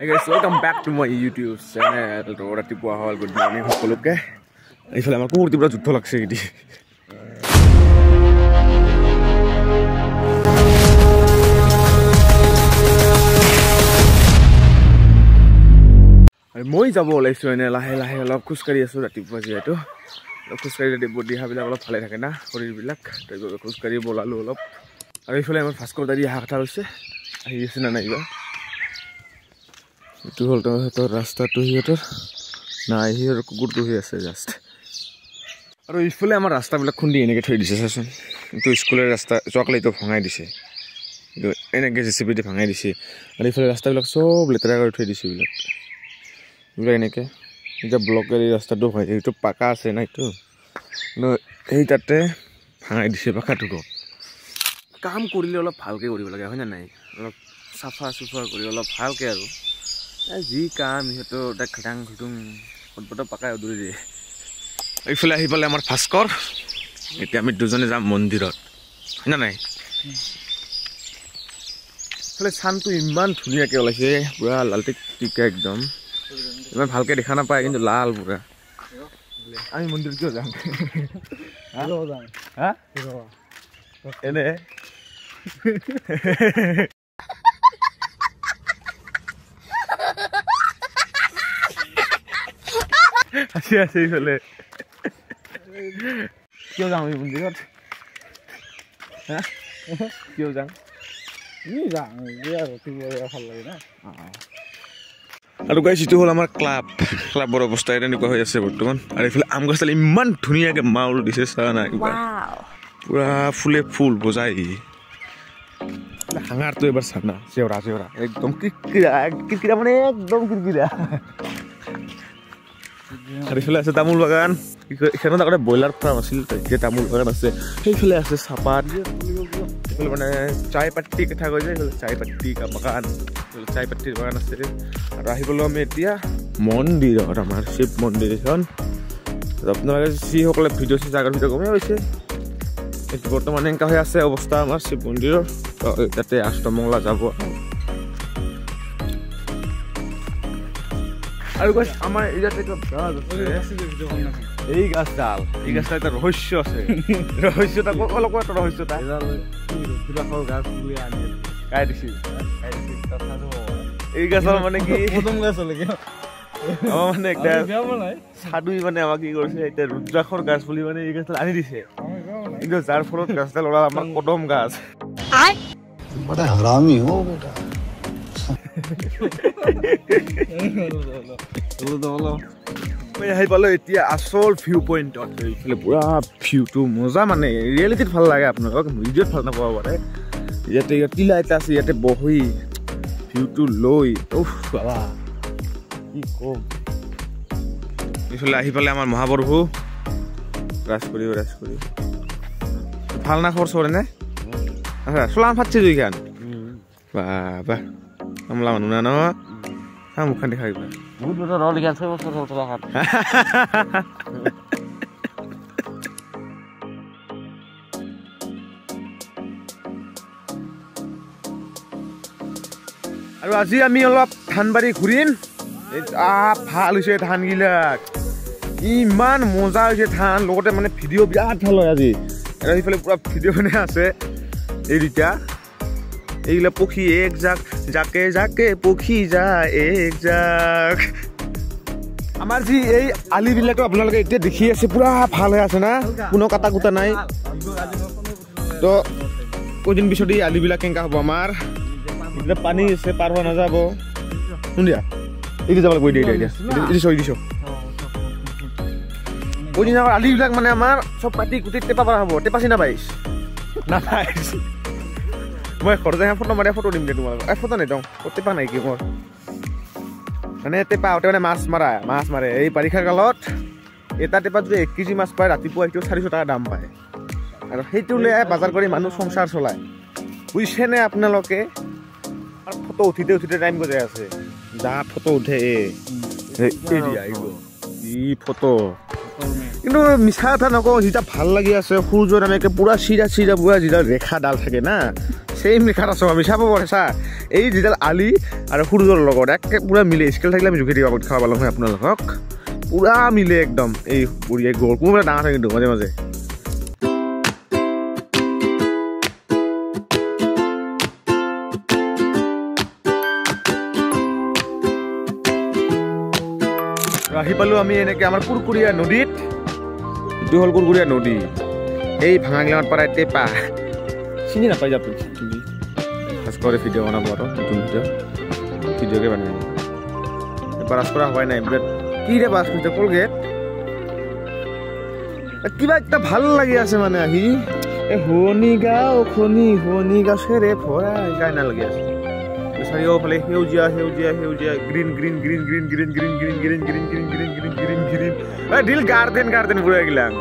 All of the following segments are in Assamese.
Hey guys, welcome back to my YouTube channel. Raতিপুৱা হ'ল গুড মৰ্নিং সকলোকে। এইফালে আমাৰ কুকুৰটি পুৰা যুদ্ধ লাগছে এটি। মই যাব ওলাইছো এনে লাহে লাহে অলপ খোজকাঢ়ি আছো ৰাতিপুৱা যিহেতু খোজকাঢ়ি দেহাবিলাক অলপ ভালে থাকে না শৰীৰবিলাক খোজকাঢ়ি বলালো অলপ আৰু এইফালে আমাৰ ভাস্কৰ দাদী অহা কথা হৈছে আহি আছে না নাইবা এইটো হ'ল তোৰ ৰাস্তাটো সিহঁতৰ নাই সিহঁতৰ কুকুৰটো হৈ আছে জাষ্ট আৰু এইফালে আমাৰ ৰাস্তাবিলাক খুন্দি এনেকৈ থৈ দিছে চাচোন এইটো স্কুলৰ ৰাস্তা চকলেটো ভঙাই দিছে এইটো এনেকৈ জেচিবিতে ভঙাই দিছে আৰু এইফালে ৰাস্তাবিলাক চব লেতেৰা কৰি থৈ দিছে এইবিলাক এনেকৈ এতিয়া ব্লকেৰী ৰাস্তাটো হয় এইটো পাকা আছে না এইটো সেই তাতে ভাঙাই দিছে পাকাটোকো কাম কৰিলে অলপ ভালকৈ কৰিব লাগে হয়নে নাই অলপ চাফা চুফা কৰি অলপ ভালকৈ আৰু যি কাম সিহঁতৰ তাক খাটাং খুটুং পটপটত পাকাই দৌৰি দিয়ে এইফালে আহি পালে আমাৰ ভাস্কৰ এতিয়া আমি দুজনে যাম মন্দিৰত হয়নে নাই এইফালে চানটো ইমান ধুনীয়াকৈ ওলাইছে পুৰা লালটিক টিকা একদম ইমান ভালকৈ দেখা নাপায় কিন্তু লাল পুৰা আমি মন্দিৰত কিয় যাম এনে হাসি আছে এইফালে কিয় যাম আমি মন্দিৰত কিয় যাম আৰু গাইছ এইটো হ'ল আমাৰ ক্লাবৰ অৱস্থা এনেকুৱা হৈ আছে বৰ্তমান আৰু এইফালে আম গছডাল ইমান ধুনীয়াকৈ মাউল দিছে চা নাই পুৰা ফুলে ফুল বজাই হাঙাৰটো এবাৰ চানা চেওৰা একদম কিৰকিৰা মানে একদম কিৰকিৰা আৰু এইফালে আছে তামোল বাগান সেইখনত আগতে ব্ৰইলাৰ ফাৰ্ম আছিল এতিয়া তামোল বাগান আছে সেইফালে আছে চাহপাত এইফালে মানে চাই পাত্তি কথা কৈ যায় চাই পাত্তি বাগান চাই পাত্তিৰ বাগান আছে আৰু আহিবলৈ আমি এতিয়া মন্দিৰত আমাৰ শিৱ মন্দিৰ এখন আপোনালোকে যিসকলে ভিডিঅ' চাইছে আগৰ ভিডিঅ' গমেই হৈছে এইটো বৰ্তমান এনেকুৱা হৈ আছে অৱস্থা আমাৰ শিৱ মন্দিৰৰ তাতে অষ্টমংলা যাব আৰু গাছ আমাৰ ইয়াতে এই গাছডাল এটা ৰহস্য আছে ৰহস্যতা অলপ এটা ৰহস্যতা গাছ বুলি আনি কাই দিছিল এই গাছৰ মানে কি প্ৰথম গাছ হ'লে কি মানে একটা সাধুই মানে আমাক কি কৰিছে এতিয়া ৰুদ্ৰাক্ষৰ গাছ বুলি মানে এই গাছডাল আনি দিছে কিন্তু যাৰ ফলত গাছডাল ওলাল আমাৰ কদম গাছ বড়া হাৰামি হো বেটা মই আহি পালো এতিয়া আচল ভিউ পইণ্টত এইফালে পুৰা ভিউটো মজা মানে ৰিয়েলিটিত ভাল লাগে আপোনালোকক ভিডিঅ'ত ভাল নাপাব পাৰে ইয়াতে টিলা এটা আছে ইয়াতে বহি ভিউটো লৈ বাবা কি কম এইফালে আহি পালে আমাৰ মহাপ্ৰভু ৰাজ কৰি ভাল না খবৰ চৰে নে চলান ফাটছে দুইখান বাবা কামলা মানুহ না ন মুখখন দেখা কিবা বহুত বছৰ হ'ল লিখান 6 বছৰ হ'ল চলাখান আৰু আজি আমি অলপ ধানবাৰী ঘূৰিম ভাল হৈছে ধানবিলাক ইমান মজা হৈছে ধান লগতে মানে ভিডিঅ' বিৰাট ভাল হয় আজি আৰু এইফালে পুৰা ভিডিঅ' বনাই আছে এই দুটা এইগিলা পক্ষী এক জাক জাকে জাকে পক্ষী যায় এক জাক আমাৰ যি এই আলিবিলাকো আপোনালোকে এতিয়া দেখি আছে পুৰা ভাল হৈ আছে না কোনো কাটা কুটা নাই তো কদিন পিছত এই আলিবিলাক কেনেকা হ'ব আমাৰ পানী আছে পাৰ হোৱা নাযাব শুনিয়া এইটো যাব লাগিব দিছ কদিন আমাৰ আলিবিলাক মানে আমাৰ চব পাতি গোটেই টেপা পৰা হ'ব টেপা চিনা পাইছ নাপাইছ মই ঘৰতে ফটো মাৰি ফটো দিম দে তোমালোকক ফটো নাই দিওঁ টেপা নাই কি মোৰ মানে টেপা আহোঁতে মানে মাছ মাৰে এই বাৰিষা কালত এটা টেপাত যদি 1 কেজি মাছ পায় ৰাতিপুৱা সেইটো 400 টকা দাম পায় আৰু সেইটো লৈ বজাৰ কৰি মানুহ সংসাৰ চলায় বুজিছেনে আপোনালোকে আৰু ফটো উঠিতে টাইম গৈ আছে যা ফটো উঠে ই ফটো কিন্তু মিছা কথা নকওঁ যেতিয়া ভাল লাগি আছে সূৰ্যৰ এনেকৈ পুৰা চিৰা পুৰা যেতিয়া ৰেখা ডাল থাকে না চেম লেখাত আছোঁ আমি চাব পাৰে চা এই যিডাল আলি আৰু সূৰ্যৰ লগত একে পূৰা মিলে স্কেল থাকিলে আমি জোখি দিব খাব পালোঁ হয় আপোনালোকক পূৰা মিলে একদম এই বঢ়িয়া গ'ল কোনোবা ডাঙৰ থাকে কিন্তু মাজে মাজে আহি পালোঁ আমি এনেকৈ আমাৰ কুৰকুৰীয়া নদীত এইটো হ'ল কুৰকুৰীয়া নদী এই ভাঙাগিলামত পাৰা টেপা চিনি নাপাই যাব ফাৰ্ষ্ট কৰে ভিডিও বনাব আৰু নতুন ভিডিঅ'কে বনাই ব্ৰাছ কৰা হোৱাই নাই কি ৰে ব্ৰাছ কৰিছে কলগেট কিবা এটা ভাল লাগি আছে মানে আহি এই শুৱনি গাছেৰে ভৰা গাই নালাগি আছে চাৰিওফালে সেউজীয়া সেউজীয়া সেউজীয়া green green green green green green green green green green green green green green দিল গাৰ্ডেন গাৰ্ডেন পুৰা এইবিলাক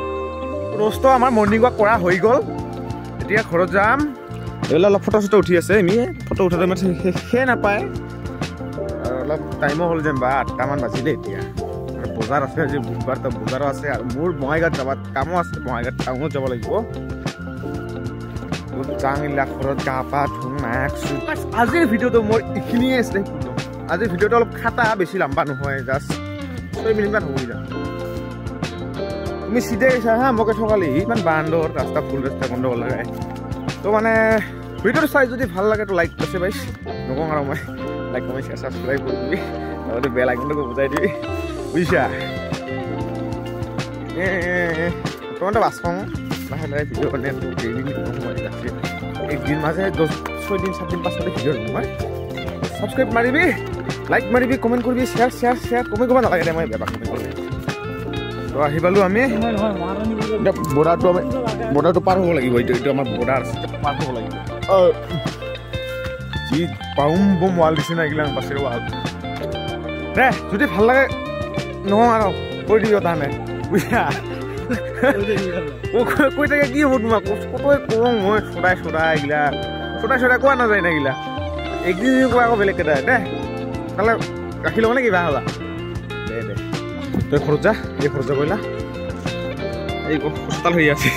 ৰ'ষ্ট আমাৰ মৰ্ণিং ৱাক কৰা হৈ গ'ল এতিয়া ঘৰত যাম এইবিলাক অলপ ফটো চটো উঠি আছে আমি ফটো উঠাতে মানে শেষে নাপায় আৰু অলপ টাইমো হ'ল যেন বা 8টামান বাজিলে এতিয়া আৰু বজাৰ আছে আজি বুধবাৰ তো বজাৰো আছে আৰু মোৰ বঙাইগাঁৱত যাব কামো আছে বঙাইগাঁৱত টাউনত যাব লাগিব চাংগিলা ঘৰত গা পা ধুম আজিৰ ভিডিঅ'টো মোৰ এইখিনিয়ে আছিলে আজিৰ ভিডিঅ'টো অলপ খাটা বেছি লম্বা নহয় জাষ্ট 6 মিনিটমান হৈ যায় তুমি চিধে গৈছা হা মোকে ঠকালি ইমান বান্দৰ ৰাস্তা ফুল ৰাস্তা বন্ধ কৰিব লাগে তো মানে ভিডিঅ'টো চাই যদি ভাল লাগে তো লাইক আছে বাইছ নকওঁ আৰু মই লাইক কমেণ্ট শ্বেয়াৰ ছাবস্ক্ৰাইব কৰি দিবি লগতে বেল আইকনটো বুজাই দিবি বুজিছা তোমাৰতো বাছ পাওঁ লাহে লাহে ভিডিঅ' কাৰণে একদিন মাজে 6 দিন 7 দিন 5 দিন ভিডিঅ' নহয় ছাবস্ক্ৰাইব মাৰিবি লাইক মাৰিবি কমেণ্ট কৰিবি শ্বেয়াৰ কমেণ্ট কৰিব নালাগে দে মই বেয়া কমেণ্ট কৰিলে তো আহি পালোঁ আমি বৰ্ডাৰটো পাৰ হ'ব লাগিব এইটো আমাৰ বৰ্ডাৰ পাৰ হ'ব লাগিব যি বাউম বম ৱাল দিছে না এইগিলা বাছেৰে ৱাল দে যদি ভাল লাগে নহওঁ আৰু কৈ দিবি তাহানে বুজিছা কৈ থাকে কি হ'ব তোমাক কতোৱে কওঁ মই চদাই এইগিলা চদাই কোৱা নাযায় না এইগিলা একদিন কোৱা আকৌ বেলেগ কেইটা দে তাহলে ৰাখি ল'ব নে কিবা হ'লা দে তই ঘৰত যা এই ঘৰত যা কৰিলা এই হস্পিটাল হৈ আছে